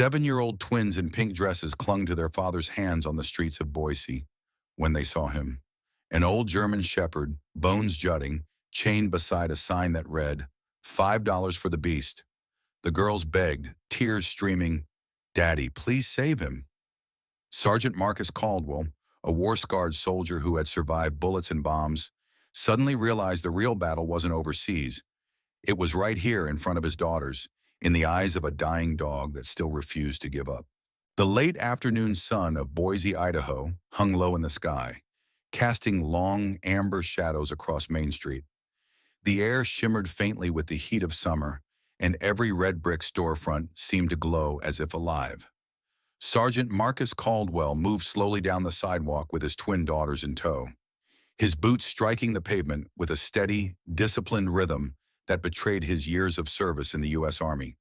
7-year-old twins in pink dresses clung to their father's hands on the streets of Boise when they saw him. An old German shepherd, bones jutting, chained beside a sign that read, $5 for the beast. The girls begged, tears streaming, "Daddy, please save him." Sergeant Marcus Caldwell, a war-scarred soldier who had survived bullets and bombs, suddenly realized the real battle wasn't overseas. It was right here in front of his daughters, in the eyes of a dying dog that still refused to give up. The late afternoon sun of Boise, Idaho, hung low in the sky, casting long, amber shadows across Main Street. The air shimmered faintly with the heat of summer, and every red brick storefront seemed to glow as if alive. Sergeant Marcus Caldwell moved slowly down the sidewalk with his twin daughters in tow, his boots striking the pavement with a steady, disciplined rhythm that betrayed his years of service in the U.S. Army.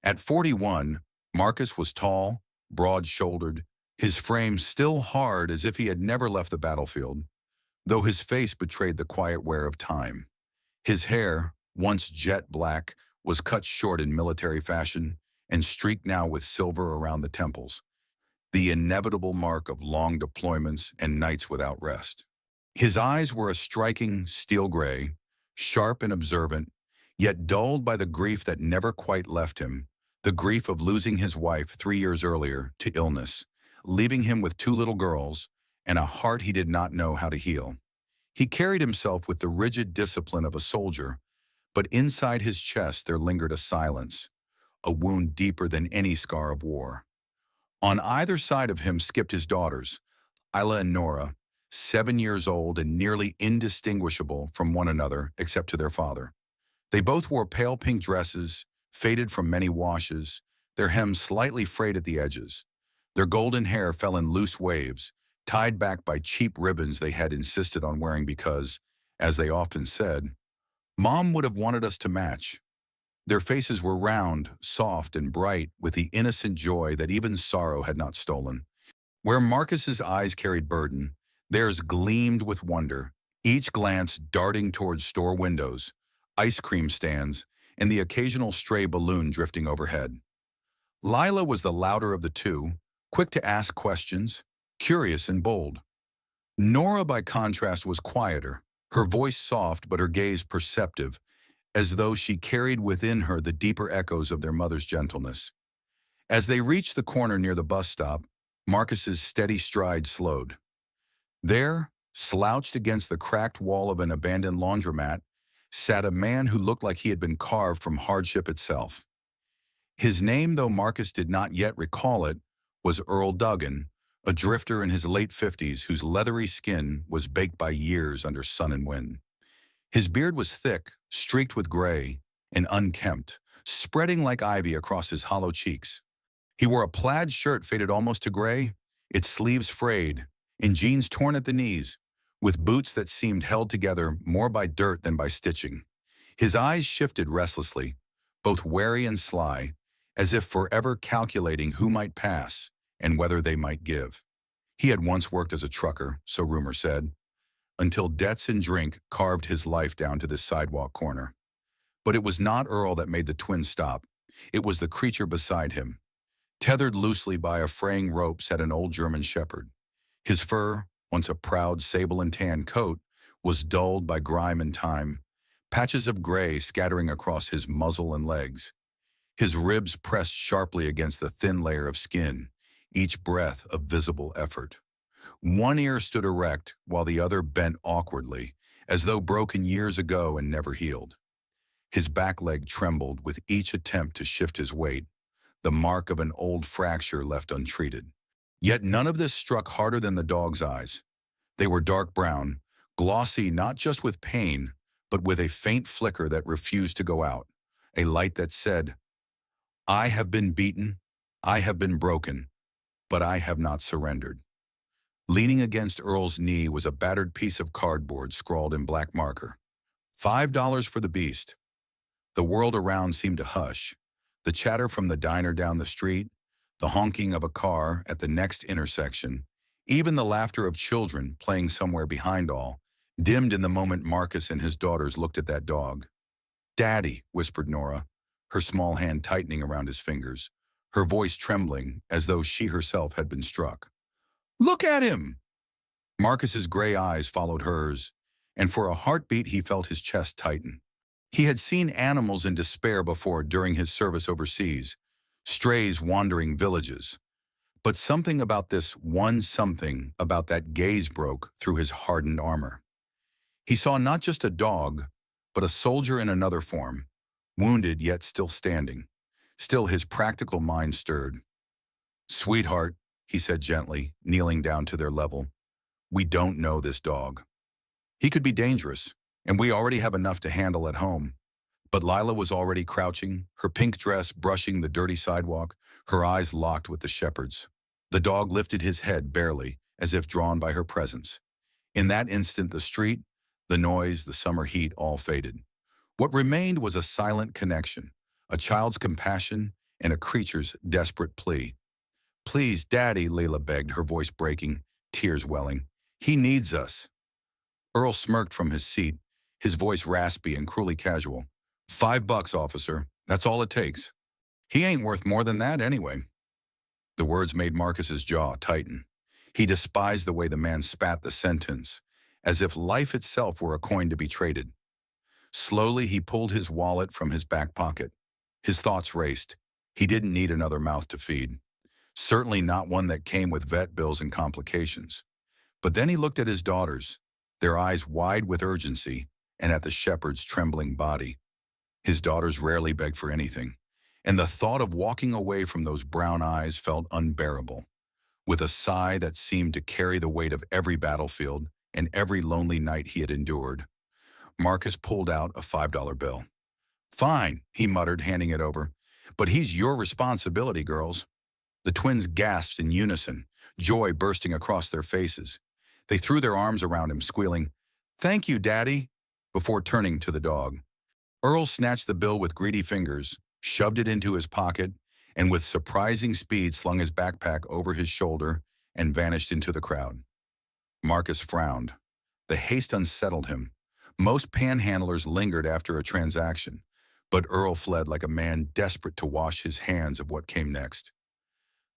At 41, Marcus was tall, broad-shouldered, his frame still hard as if he had never left the battlefield, though his face betrayed the quiet wear of time. His hair, once jet black, was cut short in military fashion and streaked now with silver around the temples, the inevitable mark of long deployments and nights without rest. His eyes were a striking steel gray, sharp and observant, yet dulled by the grief that never quite left him, the grief of losing his wife 3 years earlier to illness, leaving him with two little girls and a heart he did not know how to heal. He carried himself with the rigid discipline of a soldier, but inside his chest there lingered a silence, a wound deeper than any scar of war. On either side of him skipped his daughters, Isla and Nora, 7 years old and nearly indistinguishable from one another except to their father. They both wore pale pink dresses, faded from many washes, their hems slightly frayed at the edges. Their golden hair fell in loose waves, tied back by cheap ribbons they had insisted on wearing because, as they often said, "Mom would have wanted us to match." Their faces were round, soft, and bright with the innocent joy that even sorrow had not stolen. Where Marcus's eyes carried burden, theirs gleamed with wonder, each glance darting towards store windows, ice cream stands, and the occasional stray balloon drifting overhead. Lila was the louder of the two, quick to ask questions, curious and bold. Nora, by contrast, was quieter, her voice soft but her gaze perceptive, as though she carried within her the deeper echoes of their mother's gentleness. As they reached the corner near the bus stop, Marcus's steady stride slowed. There, slouched against the cracked wall of an abandoned laundromat, sat a man who looked like he had been carved from hardship itself. His name, though Marcus did not yet recall it, was Earl Duggan, a drifter in his late 50s whose leathery skin was baked by years under sun and wind. His beard was thick, streaked with gray, and unkempt, spreading like ivy across his hollow cheeks. He wore a plaid shirt faded almost to gray, its sleeves frayed, and jeans torn at the knees, with boots that seemed held together more by dirt than by stitching. His eyes shifted restlessly, both wary and sly, as if forever calculating who might pass and whether they might give. He had once worked as a trucker, so rumor said, until debts and drink carved his life down to this sidewalk corner. But it was not Earl that made the twins stop. It was the creature beside him. Tethered loosely by a fraying rope sat an old German shepherd. His fur, once a proud sable and tan coat, was dulled by grime and time, patches of gray scattering across his muzzle and legs. His ribs pressed sharply against the thin layer of skin, each breath a visible effort. One ear stood erect while the other bent awkwardly, as though broken years ago and never healed. His back leg trembled with each attempt to shift his weight, the mark of an old fracture left untreated. Yet none of this struck harder than the dog's eyes. They were dark brown, glossy not just with pain, but with a faint flicker that refused to go out, a light that said, "I have been beaten, I have been broken, but I have not surrendered." Leaning against Earl's knee was a battered piece of cardboard scrawled in black marker. $5 for the beast. The world around seemed to hush. The chatter from the diner down the street, the honking of a car at the next intersection, even the laughter of children playing somewhere behind all, dimmed in the moment Marcus and his daughters looked at that dog. "Daddy," whispered Nora, her small hand tightening around his fingers, her voice trembling as though she herself had been struck. "Look at him!" Marcus's gray eyes followed hers, and for a heartbeat he felt his chest tighten. He had seen animals in despair before during his service overseas, strays wandering villages. But something about that gaze broke through his hardened armor. He saw not just a dog, but a soldier in another form, wounded yet still standing. Still his practical mind stirred. "Sweetheart," he said gently, kneeling down to their level, "we don't know this dog. He could be dangerous, and we already have enough to handle at home." But Lila was already crouching, her pink dress brushing the dirty sidewalk, her eyes locked with the shepherd's. The dog lifted his head barely, as if drawn by her presence. In that instant, the street, the noise, the summer heat all faded. What remained was a silent connection, a child's compassion and a creature's desperate plea. "Please, Daddy," Layla begged, her voice breaking, tears welling. "He needs us." Earl smirked from his seat, his voice raspy and cruelly casual. $5, officer. That's all it takes. He ain't worth more than that anyway." The words made Marcus's jaw tighten. He despised the way the man spat the sentence, as if life itself were a coin to be traded. Slowly, he pulled his wallet from his back pocket. His thoughts raced. He didn't need another mouth to feed. Certainly not one that came with vet bills and complications. But then he looked at his daughters, their eyes wide with urgency, and at the shepherd's trembling body. His daughters rarely begged for anything, and the thought of walking away from those brown eyes felt unbearable. With a sigh that seemed to carry the weight of every battlefield and every lonely night he had endured, Marcus pulled out a $5 bill. "Fine," he muttered, handing it over. "But he's your responsibility, girls." The twins gasped in unison, joy bursting across their faces. They threw their arms around him, squealing, "Thank you, Daddy," before turning to the dog. Earl snatched the bill with greedy fingers, shoved it into his pocket, and with surprising speed slung his backpack over his shoulder and vanished into the crowd. Marcus frowned. The haste unsettled him. Most panhandlers lingered after a transaction, but Earl fled like a man desperate to wash his hands of what came next.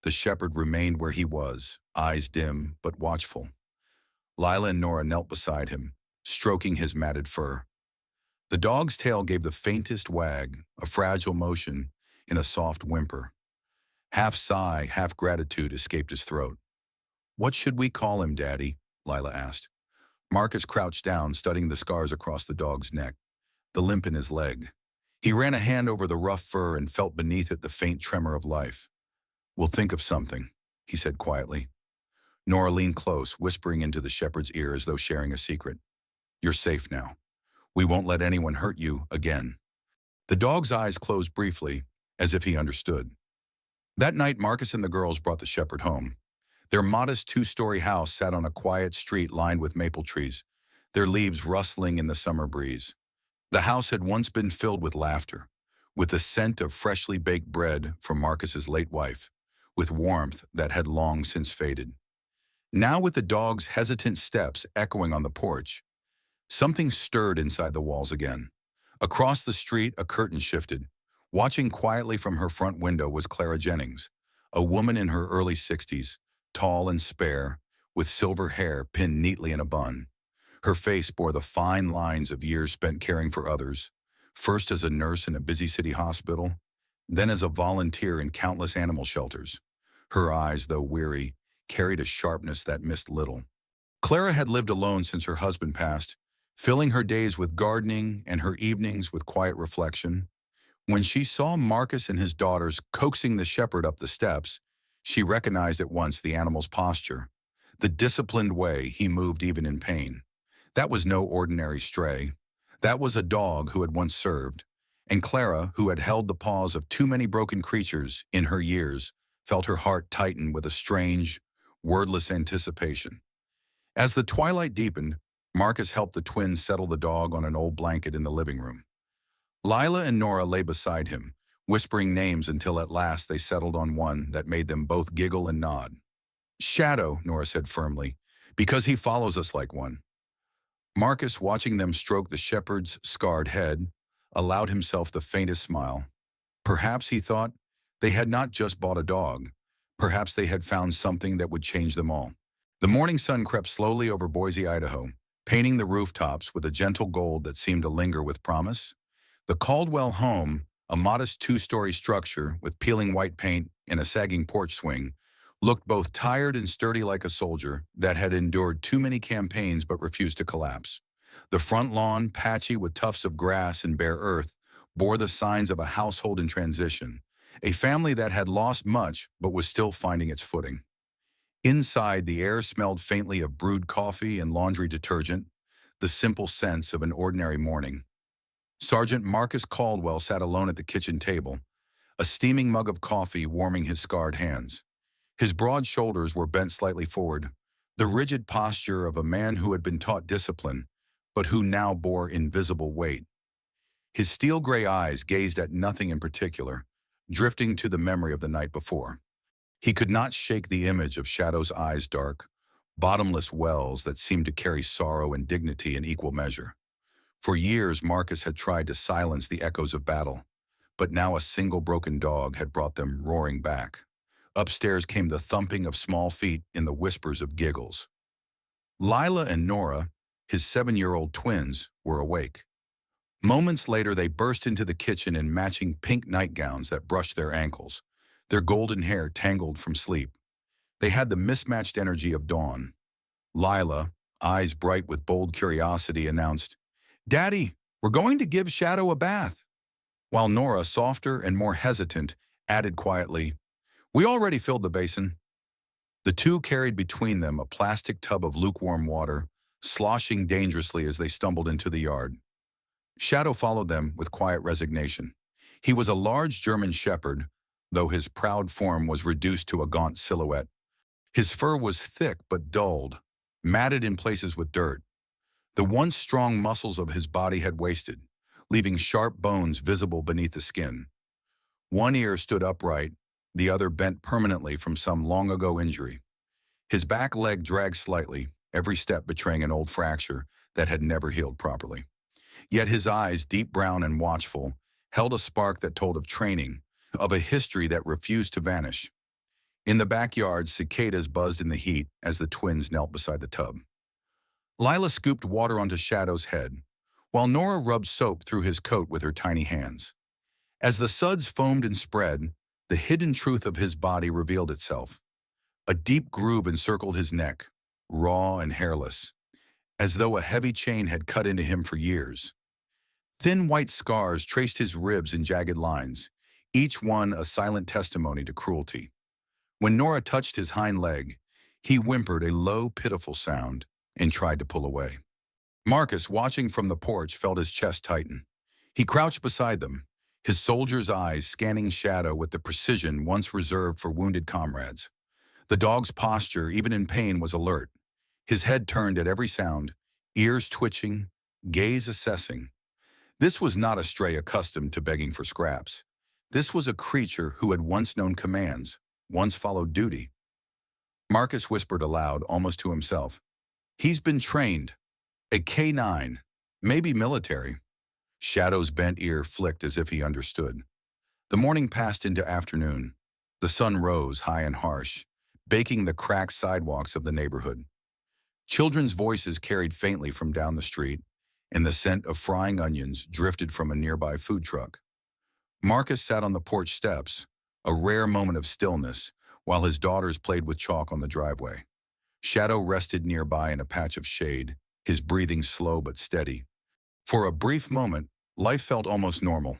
The shepherd remained where he was, eyes dim but watchful. Lila and Nora knelt beside him, stroking his matted fur. The dog's tail gave the faintest wag, a fragile motion in a soft whimper. Half sigh, half gratitude escaped his throat. "What should we call him, Daddy?" Lila asked. Marcus crouched down, studying the scars across the dog's neck, the limp in his leg. He ran a hand over the rough fur and felt beneath it the faint tremor of life. "We'll think of something," he said quietly. Nora leaned close, whispering into the shepherd's ear as though sharing a secret. "You're safe now. We won't let anyone hurt you again." The dog's eyes closed briefly, as if he understood. That night, Marcus and the girls brought the shepherd home. Their modest two-story house sat on a quiet street lined with maple trees, their leaves rustling in the summer breeze. The house had once been filled with laughter, with the scent of freshly baked bread from Marcus's late wife, with warmth that had long since faded. Now, with the dog's hesitant steps echoing on the porch, something stirred inside the walls again. Across the street, a curtain shifted. Watching quietly from her front window was Clara Jennings, a woman in her early 60s, tall and spare, with silver hair pinned neatly in a bun. Her face bore the fine lines of years spent caring for others, first as a nurse in a busy city hospital, then as a volunteer in countless animal shelters. Her eyes, though weary, carried a sharpness that missed little. Clara had lived alone since her husband passed, filling her days with gardening and her evenings with quiet reflection. When she saw Marcus and his daughters coaxing the shepherd up the steps, she recognized at once the animal's posture, the disciplined way he moved even in pain. That was no ordinary stray. That was a dog who had once served, and Clara, who had held the paws of too many broken creatures in her years, felt her heart tighten with a strange, wordless anticipation. As the twilight deepened, Marcus helped the twins settle the dog on an old blanket in the living room. Lila and Nora lay beside him, whispering names until at last they settled on one that made them both giggle and nod. "Shadow," Nora said firmly, "because he follows us like one." Marcus, watching them stroke the shepherd's scarred head, allowed himself the faintest smile. Perhaps, he thought, They had not just bought a dog. Perhaps they had found something that would change them all. The morning sun crept slowly over Boise, Idaho, painting the rooftops with a gentle gold that seemed to linger with promise. The Caldwell home, a modest two-story structure with peeling white paint and a sagging porch swing, looked both tired and sturdy like a soldier that had endured too many campaigns but refused to collapse. The front lawn, patchy with tufts of grass and bare earth, bore the signs of a household in transition, a family that had lost much but was still finding its footing. Inside, the air smelled faintly of brewed coffee and laundry detergent, the simple sense of an ordinary morning. Sergeant Marcus Caldwell sat alone at the kitchen table, a steaming mug of coffee warming his scarred hands. His broad shoulders were bent slightly forward, the rigid posture of a man who had been taught discipline, but who now bore invisible weight. His steel-gray eyes gazed at nothing in particular, drifting to the memory of the night before. He could not shake the image of Shadow's eyes, dark, bottomless wells that seemed to carry sorrow and dignity in equal measure. For years, Marcus had tried to silence the echoes of battle, but now a single broken dog had brought them roaring back. Upstairs came the thumping of small feet in the whispers of giggles. Lila and Nora, his 7-year-old twins, were awake. Moments later, they burst into the kitchen in matching pink nightgowns that brushed their ankles, their golden hair tangled from sleep. They had the mismatched energy of dawn. Lila, eyes bright with bold curiosity, announced, "Daddy, we're going to give Shadow a bath." While Nora, softer and more hesitant, added quietly, "We already filled the basin." The two carried between them a plastic tub of lukewarm water, sloshing dangerously as they stumbled into the yard. Shadow followed them with quiet resignation. He was a large German shepherd, though his proud form was reduced to a gaunt silhouette. His fur was thick but dulled, matted in places with dirt. The once strong muscles of his body had wasted, leaving sharp bones visible beneath the skin. One ear stood upright, the other bent permanently from some long-ago injury. His back leg dragged slightly, every step betraying an old fracture that had never healed properly. Yet his eyes, deep brown and watchful, held a spark that told of training, of a history that refused to vanish. In the backyard, cicadas buzzed in the heat as the twins knelt beside the tub. Lila scooped water onto Shadow's head, while Nora rubbed soap through his coat with her tiny hands. As the suds foamed and spread, the hidden truth of his body revealed itself. A deep groove encircled his neck, raw and hairless, as though a heavy chain had cut into him for years. Thin white scars traced his ribs in jagged lines, each one a silent testimony to cruelty. When Nora touched his hind leg, he whimpered a low, pitiful sound and tried to pull away. Marcus, watching from the porch, felt his chest tighten. He crouched beside them, his soldier's eyes scanning Shadow with the precision once reserved for wounded comrades. The dog's posture, even in pain, was alert. His head turned at every sound, ears twitching, gaze assessing. This was not a stray accustomed to begging for scraps. This was a creature who had once known commands, once followed duty. Marcus whispered aloud, almost to himself, "He's been trained. A K9, maybe military." Shadow's bent ear flicked as if he understood. The morning passed into afternoon. The sun rose high and harsh, baking the cracked sidewalks of the neighborhood. Children's voices carried faintly from down the street, and the scent of frying onions drifted from a nearby food truck. Marcus sat on the porch steps, a rare moment of stillness, while his daughters played with chalk on the driveway. Shadow rested nearby in a patch of shade, his breathing slow but steady. For a brief moment, life felt almost normal.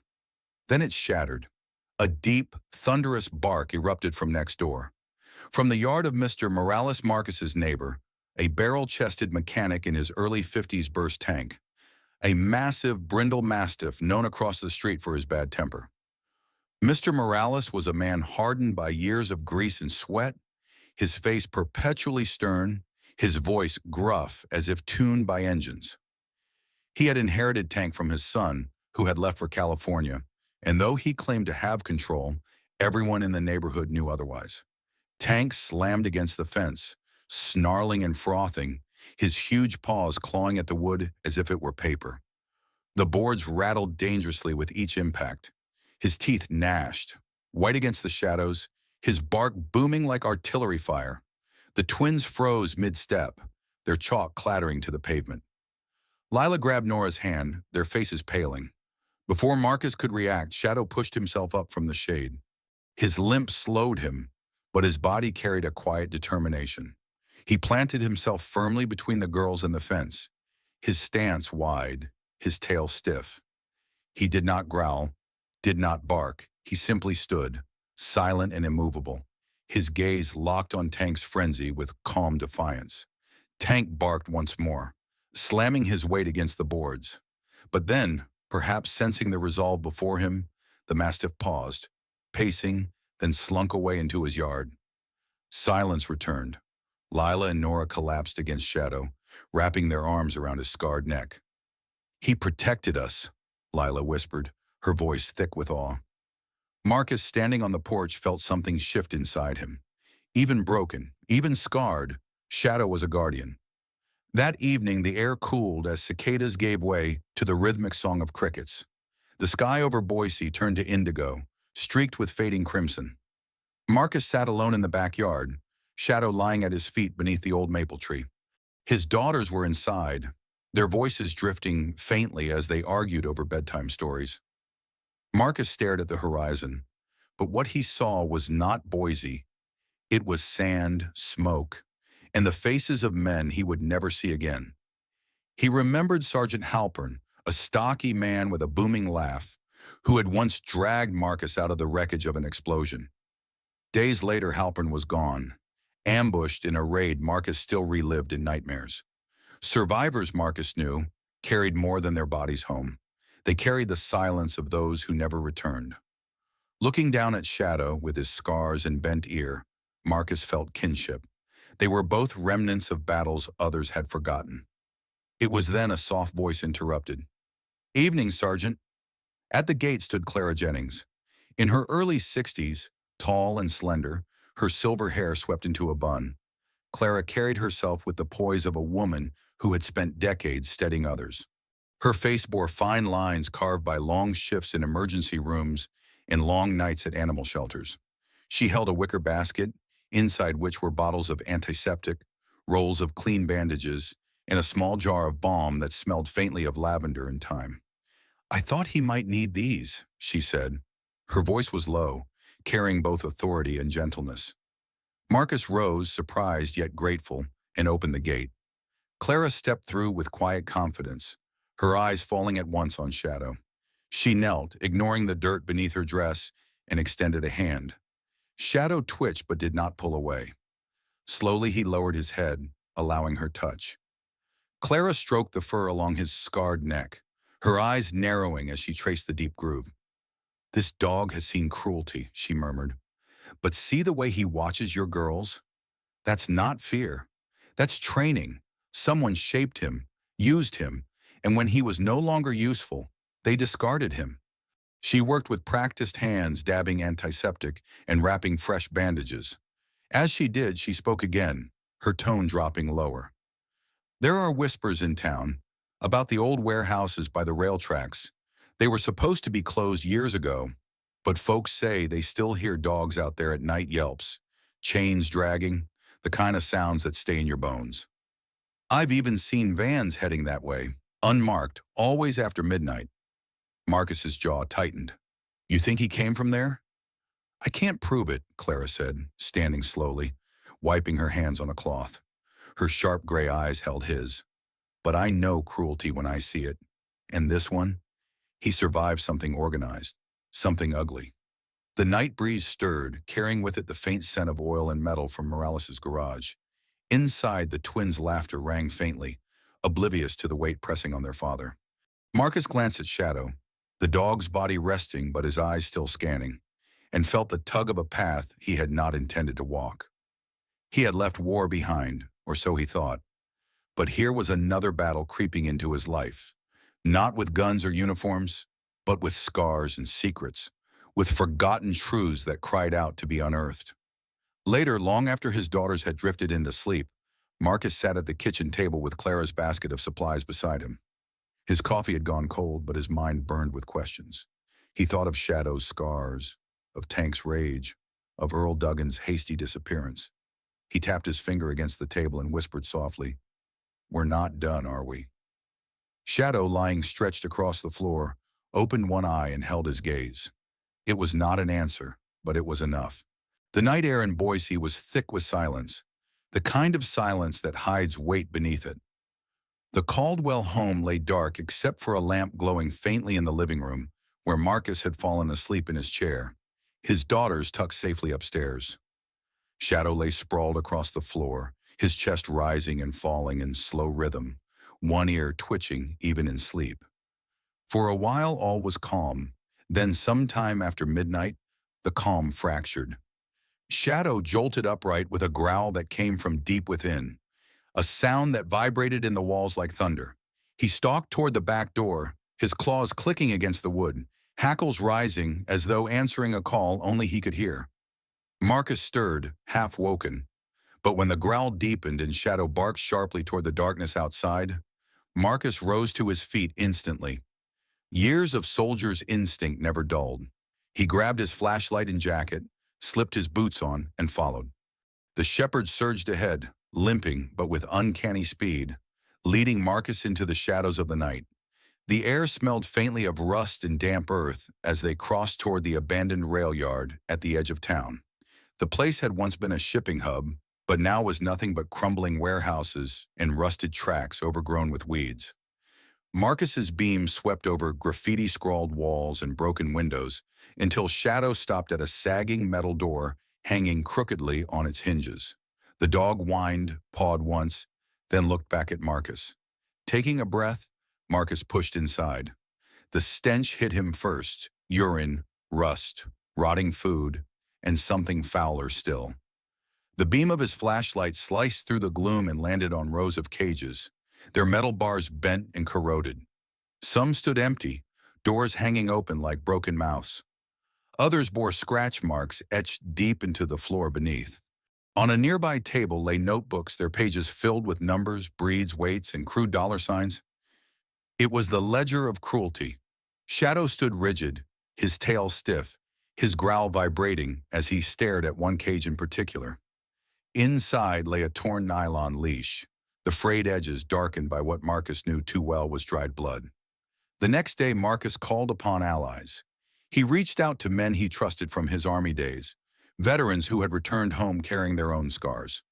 Then it shattered. A deep, thunderous bark erupted from next door. From the yard of Mr. Morales Marcus's neighbor, a barrel-chested mechanic in his early 50s burst tank, a massive brindle mastiff known across the street for his bad temper. Mr. Morales was a man hardened by years of grease and sweat, his face perpetually stern, his voice gruff as if tuned by engines. He had inherited Tank from his son, who had left for California, and though he claimed to have control, everyone in the neighborhood knew otherwise. Tank slammed against the fence, snarling and frothing, his huge paws clawing at the wood as if it were paper. The boards rattled dangerously with each impact. His teeth gnashed, white against the shadows, his bark booming like artillery fire. The twins froze mid-step, their chalk clattering to the pavement. Lila grabbed Nora's hand, their faces paling. Before Marcus could react, Shadow pushed himself up from the shade. His limp slowed him, but his body carried a quiet determination. He planted himself firmly between the girls and the fence, his stance wide, his tail stiff. He did not growl, did not bark. He simply stood, silent and immovable, his gaze locked on Tank's frenzy with calm defiance. Tank barked once more, slamming his weight against the boards. But then, perhaps sensing the resolve before him, the Mastiff paused, pacing, then slunk away into his yard. Silence returned. Lila and Nora collapsed against Shadow, wrapping their arms around his scarred neck. "He protected us," Lila whispered, her voice thick with awe. Marcus, standing on the porch, felt something shift inside him. Even broken, even scarred, Shadow was a guardian. That evening, the air cooled as cicadas gave way to the rhythmic song of crickets. The sky over Boise turned to indigo, streaked with fading crimson. Marcus sat alone in the backyard, Shadow lying at his feet beneath the old maple tree. His daughters were inside, their voices drifting faintly as they argued over bedtime stories. Marcus stared at the horizon, but what he saw was not Boise. It was sand, smoke, and the faces of men he would never see again. He remembered Sergeant Halpern, a stocky man with a booming laugh, who had once dragged Marcus out of the wreckage of an explosion. Days later, Halpern was gone, ambushed in a raid Marcus still relived in nightmares. Survivors, Marcus knew, carried more than their bodies home. They carried the silence of those who never returned. Looking down at Shadow with his scars and bent ear, Marcus felt kinship. They were both remnants of battles others had forgotten. It was then a soft voice interrupted. "Evening, Sergeant." At the gate stood Clara Jennings. In her early 60s, tall and slender, her silver hair swept into a bun, Clara carried herself with the poise of a woman who had spent decades steadying others. Her face bore fine lines carved by long shifts in emergency rooms and long nights at animal shelters. She held a wicker basket, inside which were bottles of antiseptic, rolls of clean bandages, and a small jar of balm that smelled faintly of lavender and thyme. "I thought he might need these," she said. Her voice was low, carrying both authority and gentleness. Marcus rose, surprised yet grateful, and opened the gate. Clara stepped through with quiet confidence, her eyes falling at once on Shadow. She knelt, ignoring the dirt beneath her dress, and extended a hand. Shadow twitched but did not pull away. Slowly he lowered his head, allowing her touch. Clara stroked the fur along his scarred neck, her eyes narrowing as she traced the deep groove. "This dog has seen cruelty," she murmured. "But see the way he watches your girls? That's not fear. That's training. Someone shaped him, used him, and when he was no longer useful, they discarded him." She worked with practiced hands, dabbing antiseptic and wrapping fresh bandages. As she did, she spoke again, her tone dropping lower. "There are whispers in town about the old warehouses by the rail tracks. They were supposed to be closed years ago, but folks say they still hear dogs out there at night yelps, chains dragging, the kind of sounds that stay in your bones. I've even seen vans heading that way, unmarked, always after midnight." Marcus's jaw tightened. "You think he came from there?" "I can't prove it," Clara said, standing slowly, wiping her hands on a cloth. Her sharp gray eyes held his. "But I know cruelty when I see it. And this one? He survived something organized, something ugly." The night breeze stirred, carrying with it the faint scent of oil and metal from Morales' garage. Inside, the twins' laughter rang faintly, oblivious to the weight pressing on their father. Marcus glanced at Shadow, the dog's body resting but his eyes still scanning, and felt the tug of a path he had not intended to walk. He had left war behind, or so he thought. But here was another battle creeping into his life, not with guns or uniforms, but with scars and secrets, with forgotten truths that cried out to be unearthed. Later, long after his daughters had drifted into sleep, Marcus sat at the kitchen table with Clara's basket of supplies beside him. His coffee had gone cold, but his mind burned with questions. He thought of Shadow's scars, of Tank's rage, of Earl Duggan's hasty disappearance. He tapped his finger against the table and whispered softly, "We're not done, are we?" Shadow, lying stretched across the floor, opened one eye and held his gaze. It was not an answer, but it was enough. The night air in Boise was thick with silence, the kind of silence that hides weight beneath it. The Caldwell home lay dark except for a lamp glowing faintly in the living room, where Marcus had fallen asleep in his chair, his daughters tucked safely upstairs. Shadow lay sprawled across the floor, his chest rising and falling in slow rhythm, one ear twitching even in sleep. For a while all was calm, then sometime after midnight, the calm fractured. Shadow jolted upright with a growl that came from deep within, a sound that vibrated in the walls like thunder. He stalked toward the back door, his claws clicking against the wood, hackles rising as though answering a call only he could hear. Marcus stirred, half-woken, but when the growl deepened and Shadow barked sharply toward the darkness outside, Marcus rose to his feet instantly. Years of soldier's instinct never dulled. He grabbed his flashlight and jacket, slipped his boots on, and followed. The shepherd surged ahead, limping but with uncanny speed, leading Marcus into the shadows of the night. The air smelled faintly of rust and damp earth as they crossed toward the abandoned rail yard at the edge of town. The place had once been a shipping hub, but now was nothing but crumbling warehouses and rusted tracks overgrown with weeds. Marcus's beam swept over graffiti-scrawled walls and broken windows until Shadow stopped at a sagging metal door hanging crookedly on its hinges. The dog whined, pawed once, then looked back at Marcus. Taking a breath, Marcus pushed inside. The stench hit him first: urine, rust, rotting food, and something fouler still. The beam of his flashlight sliced through the gloom and landed on rows of cages, their metal bars bent and corroded. Some stood empty, doors hanging open like broken mouths. Others bore scratch marks etched deep into the floor beneath. On a nearby table lay notebooks, their pages filled with numbers, breeds, weights, and crude dollar signs. It was the ledger of cruelty. Shadow stood rigid, his tail stiff, his growl vibrating as he stared at one cage in particular. Inside lay a torn nylon leash, the frayed edges darkened by what Marcus knew too well was dried blood. The next day, Marcus called upon allies. He reached out to men he trusted from his army days, veterans who had returned home carrying their own scars.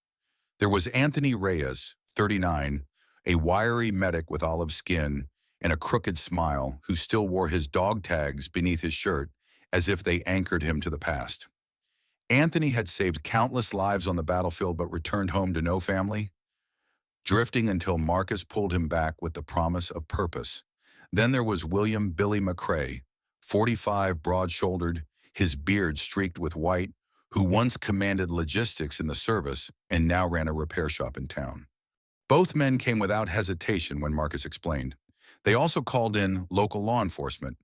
There was Anthony Reyes, 39, a wiry medic with olive skin and a crooked smile, who still wore his dog tags beneath his shirt as if they anchored him to the past. Anthony had saved countless lives on the battlefield but returned home to no family, drifting until Marcus pulled him back with the promise of purpose. Then there was William "Billy" McCrae, 45, broad-shouldered, his beard streaked with white, who once commanded logistics in the service and now ran a repair shop in town. Both men came without hesitation when Marcus explained. They also called in local law enforcement.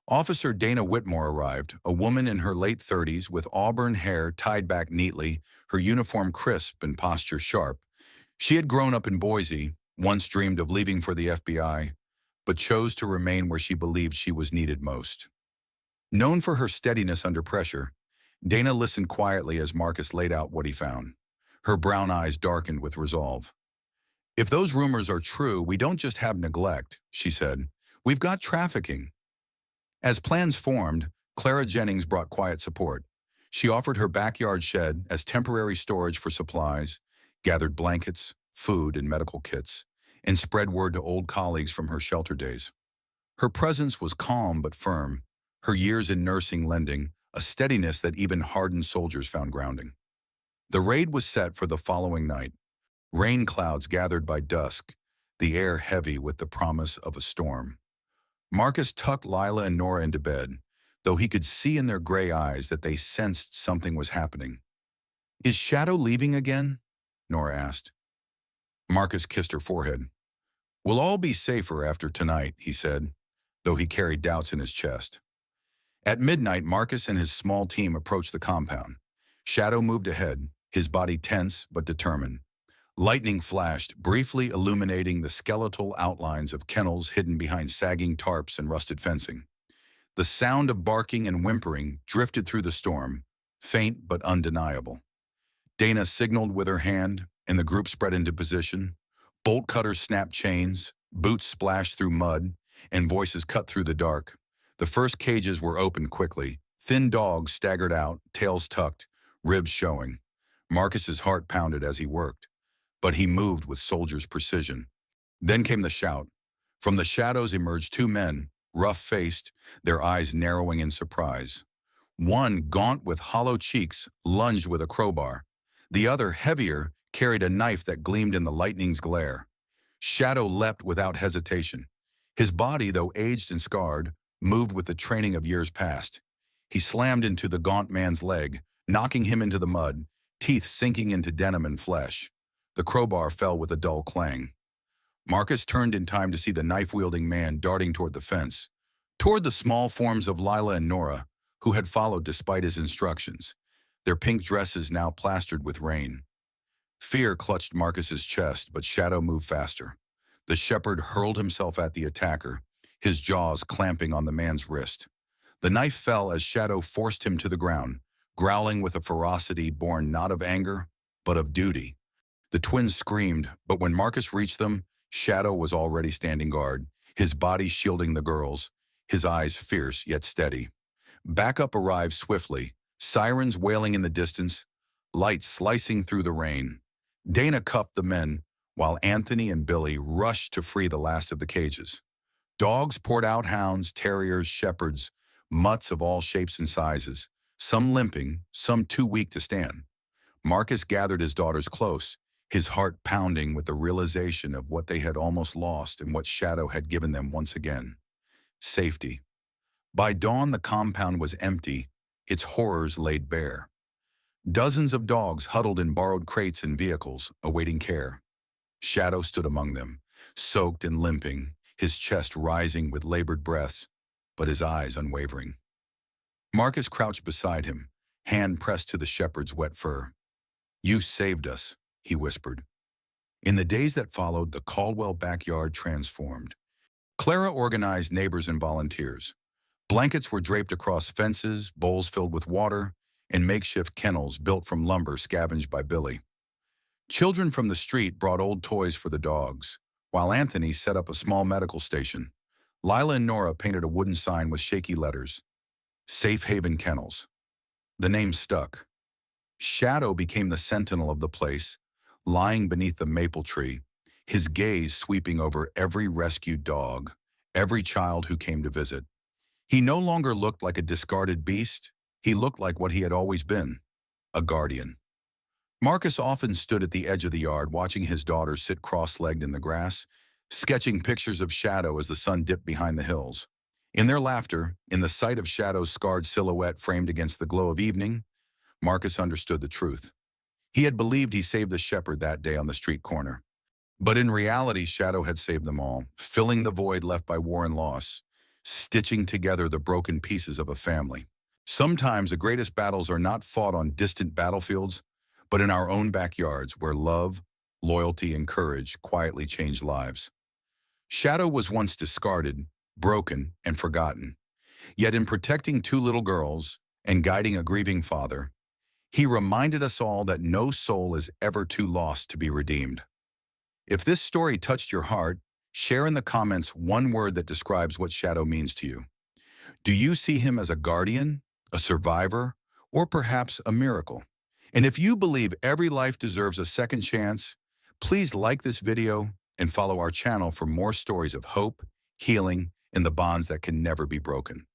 Officer Dana Whitmore arrived, a woman in her late 30s with auburn hair tied back neatly, her uniform crisp and posture sharp. She had grown up in Boise, once dreamed of leaving for the FBI, but chose to remain where she believed she was needed most. Known for her steadiness under pressure, Dana listened quietly as Marcus laid out what he found. Her brown eyes darkened with resolve. "If those rumors are true, we don't just have neglect," she said. "We've got trafficking." As plans formed, Clara Jennings brought quiet support. She offered her backyard shed as temporary storage for supplies, gathered blankets, food, and medical kits, and spread word to old colleagues from her shelter days. Her presence was calm but firm, her years in nursing lending a steadiness that even hardened soldiers found grounding. The raid was set for the following night. Rain clouds gathered by dusk, the air heavy with the promise of a storm. Marcus tucked Lila and Nora into bed, though he could see in their gray eyes that they sensed something was happening. "Is Shadow leaving again?" Nora asked. Marcus kissed her forehead. "We'll all be safer after tonight," he said, though he carried doubts in his chest. At midnight, Marcus and his small team approached the compound. Shadow moved ahead, his body tense but determined. Lightning flashed, briefly illuminating the skeletal outlines of kennels hidden behind sagging tarps and rusted fencing. The sound of barking and whimpering drifted through the storm, faint but undeniable. Dana signaled with her hand, and the group spread into position. Bolt cutters snapped chains, boots splashed through mud, and voices cut through the dark. The first cages were opened quickly. Thin dogs staggered out, tails tucked, ribs showing. Marcus's heart pounded as he worked, but he moved with soldier's precision. Then came the shout. From the shadows emerged two men, rough-faced, their eyes narrowing in surprise. One, gaunt with hollow cheeks, lunged with a crowbar. The other, heavier, carried a knife that gleamed in the lightning's glare. Shadow leapt without hesitation. His body, though aged and scarred, moved with the training of years past. He slammed into the gaunt man's leg, knocking him into the mud, teeth sinking into denim and flesh. The crowbar fell with a dull clang. Marcus turned in time to see the knife-wielding man darting toward the fence, toward the small forms of Lila and Nora, who had followed despite his instructions, their pink dresses now plastered with rain. Fear clutched Marcus's chest, but Shadow moved faster. The shepherd hurled himself at the attacker, his jaws clamping on the man's wrist. The knife fell as Shadow forced him to the ground, growling with a ferocity born not of anger, but of duty. The twins screamed, but when Marcus reached them, Shadow was already standing guard, his body shielding the girls, his eyes fierce yet steady. Backup arrived swiftly, sirens wailing in the distance, lights slicing through the rain. Dana cuffed the men, while Anthony and Billy rushed to free the last of the cages. Dogs poured out, hounds, terriers, shepherds, mutts of all shapes and sizes, some limping, some too weak to stand. Marcus gathered his daughters close, his heart pounding with the realization of what they had almost lost and what Shadow had given them once again. Safety. By dawn, the compound was empty, its horrors laid bare. Dozens of dogs huddled in borrowed crates and vehicles, awaiting care. Shadow stood among them, soaked and limping, his chest rising with labored breaths, but his eyes unwavering. Marcus crouched beside him, hand pressed to the shepherd's wet fur. "You saved us," he whispered. In the days that followed, the Caldwell backyard transformed. Clara organized neighbors and volunteers. Blankets were draped across fences, bowls filled with water, and makeshift kennels built from lumber scavenged by Billy. Children from the street brought old toys for the dogs, while Anthony set up a small medical station. Lila and Nora painted a wooden sign with shaky letters, "Safe Haven Kennels." The name stuck. Shadow became the sentinel of the place, lying beneath the maple tree, his gaze sweeping over every rescued dog, every child who came to visit. He no longer looked like a discarded beast. He looked like what he had always been, a guardian. Marcus often stood at the edge of the yard watching his daughters sit cross-legged in the grass, sketching pictures of Shadow as the sun dipped behind the hills. In their laughter, in the sight of Shadow's scarred silhouette framed against the glow of evening, Marcus understood the truth. He had believed he saved the shepherd that day on the street corner. But in reality, Shadow had saved them all, filling the void left by war and loss, stitching together the broken pieces of a family. Sometimes the greatest battles are not fought on distant battlefields, but in our own backyards where love, loyalty, and courage quietly change lives. Shadow was once discarded, broken, and forgotten. Yet in protecting two little girls and guiding a grieving father, he reminded us all that no soul is ever too lost to be redeemed. If this story touched your heart, share in the comments one word that describes what Shadow means to you. Do you see him as a guardian, a survivor, or perhaps a miracle? And if you believe every life deserves a second chance, please like this video and follow our channel for more stories of hope, healing, and the bonds that can never be broken.